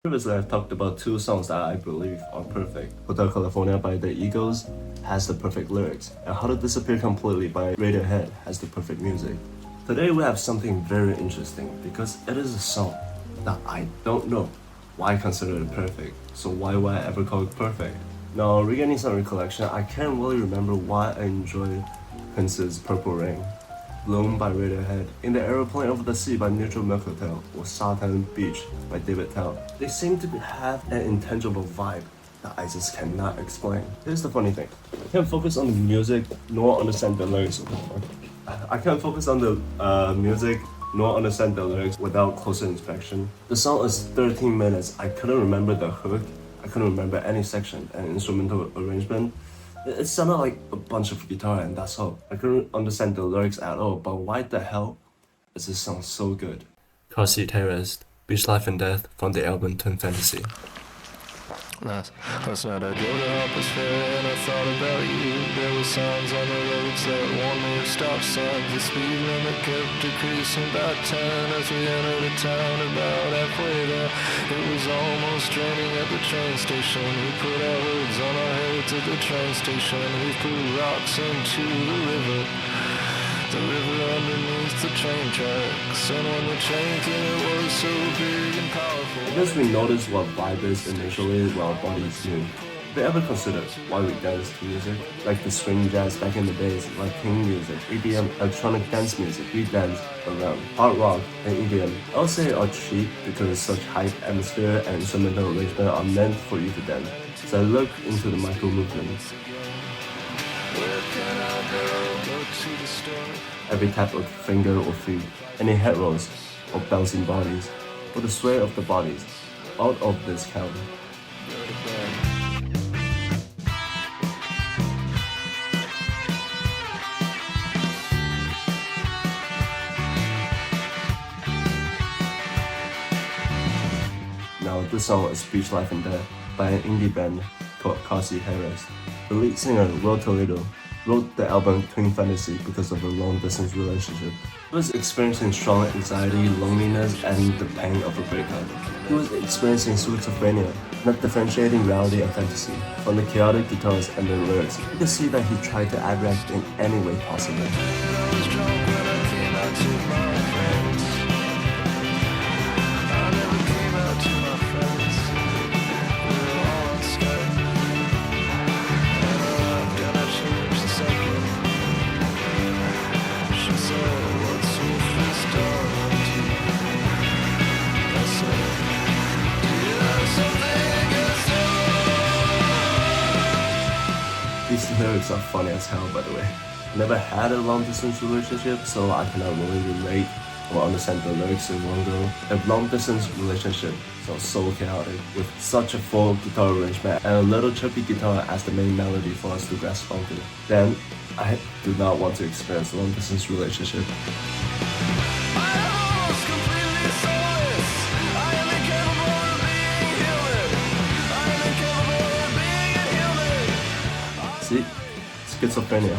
Previously, I've talked about two songs that I believe are perfect. Hotel California by the Eagles has the perfect lyrics, and How to Disappear Completely by Radiohead has the perfect music. Today we have something very interesting because it is a song that I don't know why I consider it perfect, so why would I ever call it perfect? Now, regarding some recollection, I can't really remember why I enjoy Prince's Purple Rain, Bloom by Radiohead, In the Aeroplane Over the Sea by Neutral Milk Hotel, or Southern Beach by David Tell. They seem to have an intangible vibe that I just cannot explain. Here's the funny thing. I can't focus on the music nor understand the lyrics. I can't focus on the music nor understand the lyrics without closer inspection. The song is 13 minutes. I couldn't remember the hook. I couldn't remember any section and instrumental arrangement. It sounded like a bunch of guitar and that's all. I couldn't understand the lyrics at all, but why the hell is this song so good? Car Seat Headrest, Beach Life and Death from the album Twin Fantasy. Last night I drove to Harper's Ferry and I thought about you. There were signs on the roads that warned me of stop signs. The speed limit kept decreasing by 10 as we entered a town about halfway there. It was almost raining at the train station. We put our hoods on our heads at the train station. We threw rocks into the river underneath the train tracks. And when the train came, it was so big and powerful. I guess we noticed what vibe is initially while bodies move. Have you ever considered why we dance to music? Like the swing jazz back in the days, like King music, EDM, electronic dance music, we dance around. Hard rock and EDM, I would say are cheap because such hype, atmosphere, and instrumental arrangement are meant for you to dance. So I look into the micro movements. Every tap of finger or feet, any head rolls or bouncing bodies, or the sway of the bodies, out of this count. Now this song is Beach Life and Death by an indie band called Car Seat Headrest. The lead singer, Will Toledo, wrote the album Twin Fantasy because of a long-distance relationship. He was experiencing strong anxiety, loneliness, and the pain of a breakup. He was experiencing schizophrenia, not differentiating reality and fantasy. From the chaotic guitars and the lyrics, you can see that he tried to act in any way possible. These lyrics are funny as hell, by the way. I never had a long-distance relationship, so I cannot really relate or understand the lyrics in one go. A long-distance relationship sounds so chaotic, with such a full guitar arrangement and a little chirpy guitar as the main melody for us to grasp onto. Then, I do not want to experience a long-distance relationship. See? Schizophrenia.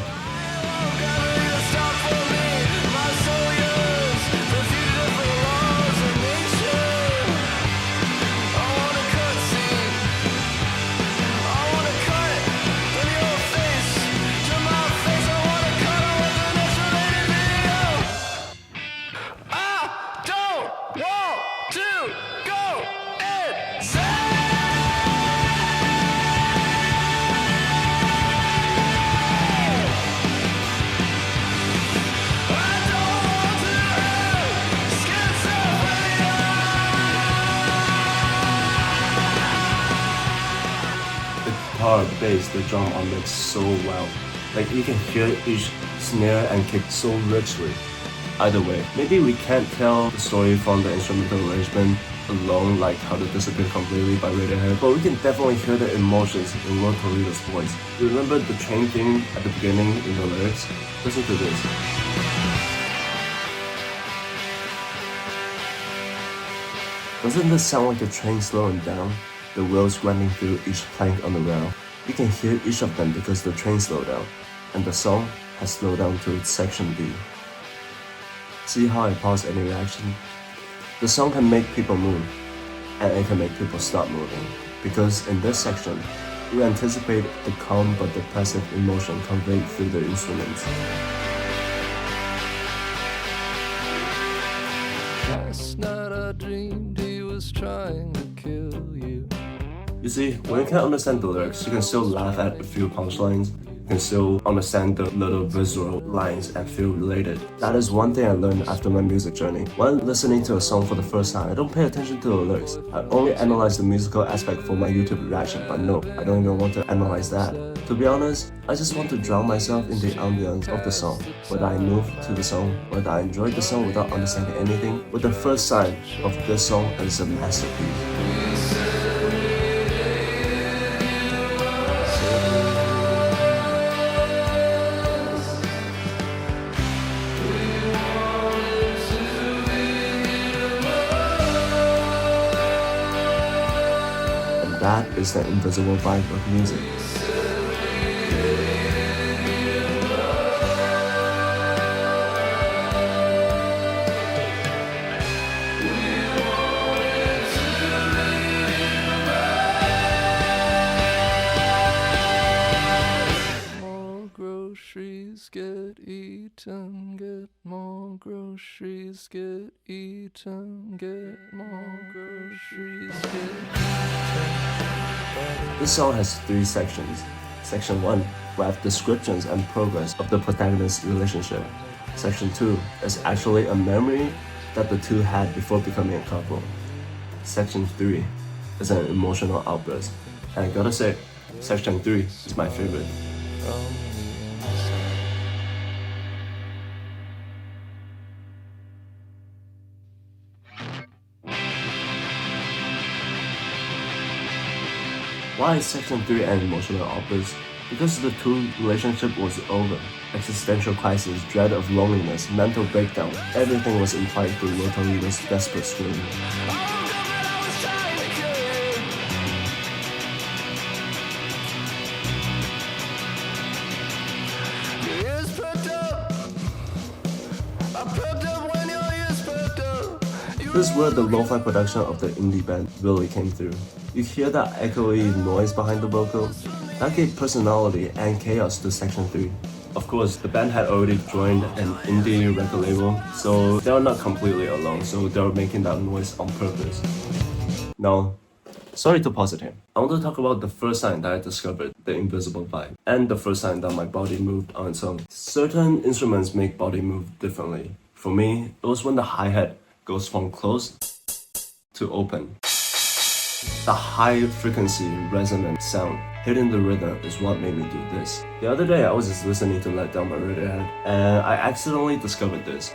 Guitar, bass, the drum are mixed so well. Like you can hear each snare and kick so richly. Either way, maybe we can't tell the story from the instrumental arrangement alone, like How to Disappear Completely by Radiohead, but we can definitely hear the emotions in Will Toledo's voice. Remember the train thing at the beginning in the lyrics? Listen to this. Doesn't this sound like the train slowing down? The wheels running through each plank on the rail. You can hear each of them because the train slowed down, and the song has slowed down to its section B. See how I pause any reaction? The song can make people move. and it can make people stop moving. Because in this section, we anticipate the calm but depressive emotion conveyed through the instruments. Last night I dreamed he was trying to kill you. You see, when you can't understand the lyrics, you can still laugh at a few punchlines. You can still understand the little visual lines and feel related. That is one thing I learned after my music journey. When listening to a song for the first time, I don't pay attention to the lyrics. I only analyze the musical aspect for my YouTube reaction, but no, I don't even want to analyze that. To be honest, I just want to drown myself in the ambience of the song. Whether I move to the song, whether I enjoy the song without understanding anything, with the first sign of this song is a masterpiece. That is the invisible vibe of music. More groceries get eaten, get more groceries get eaten, get more groceries get eaten. This song has 3 sections. Section 1, we have descriptions and progress of the protagonist's relationship. Section 2 is actually a memory that the two had before becoming a couple. Section 3 is an emotional outburst. And I gotta say, Section 3 is my favorite. Why is Section 3 an emotional outburst? Because the two relationship was over. Existential crisis, dread of loneliness, mental breakdown, everything was implied through Rotalino's desperate scream. This is where the lo-fi production of the indie band really came through. You hear that echoey noise behind the vocal? That gave personality and chaos to Section 3. Of course, the band had already joined an indie record label, so they were not completely alone, so they were making that noise on purpose. Now, sorry to pause it here. I want to talk about the first time that I discovered the invisible vibe, and the first time that my body moved on its own. Certain instruments make body move differently. For me, it was when the hi-hat goes from closed to open. The high frequency resonant sound hitting the rhythm is what made me do this. The other day I was just listening to Let Down by Radiohead and I accidentally discovered this.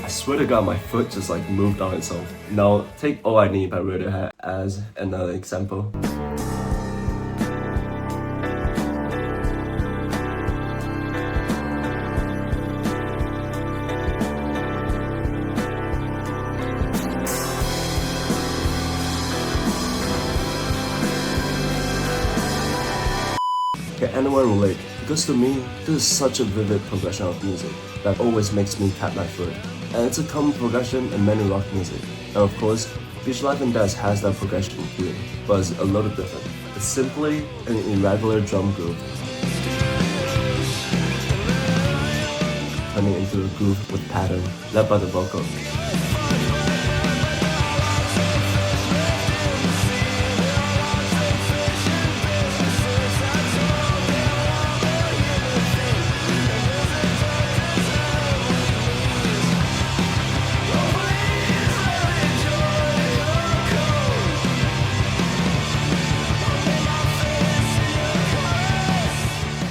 I swear to God, my foot just like moved on itself. Now, take All I Need by Radiohead as another example. Can anyone relate? Because to me, this is such a vivid progression of music that always makes me tap my foot. And it's a common progression in many rock music. And of course, Beach Life and Death has that progression too, but it's a little different. It's simply an irregular drum groove, turning into a groove with pattern, led by the vocal.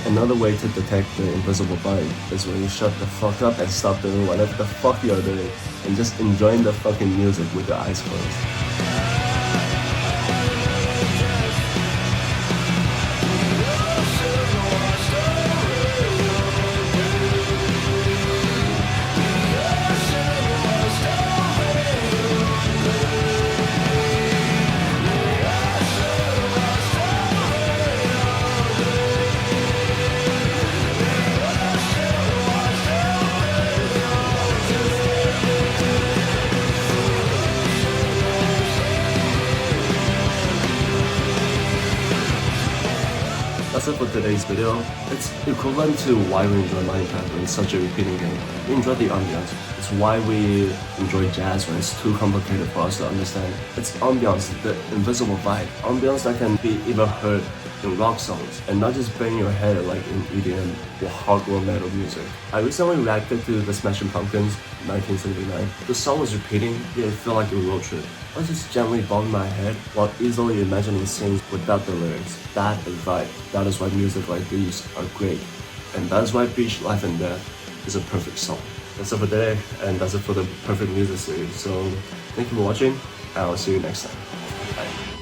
Another way to detect the invisible vibe is when you shut the fuck up and stop doing whatever the fuck you're doing and just enjoying the fucking music with your eyes closed. for today's video. It's equivalent to why we enjoy Minecraft when it's such a repeating game. We enjoy the ambiance. It's why we enjoy jazz when it's too complicated for us to understand. It's ambiance, the invisible vibe. Ambiance that can be even heard in rock songs and not just bang your head like in EDM or hardcore metal music. I recently reacted to the Smashing Pumpkins 1979. The song was repeating, yet it felt like a road trip. I was just gently bobbing my head while easily imagining scenes without the lyrics. That is vibe. That is why music like these are great. And that is why Beach Life and Death is a perfect song. That's it for today, and that's it for the perfect music series. So thank you for watching, and I'll see you next time. Bye.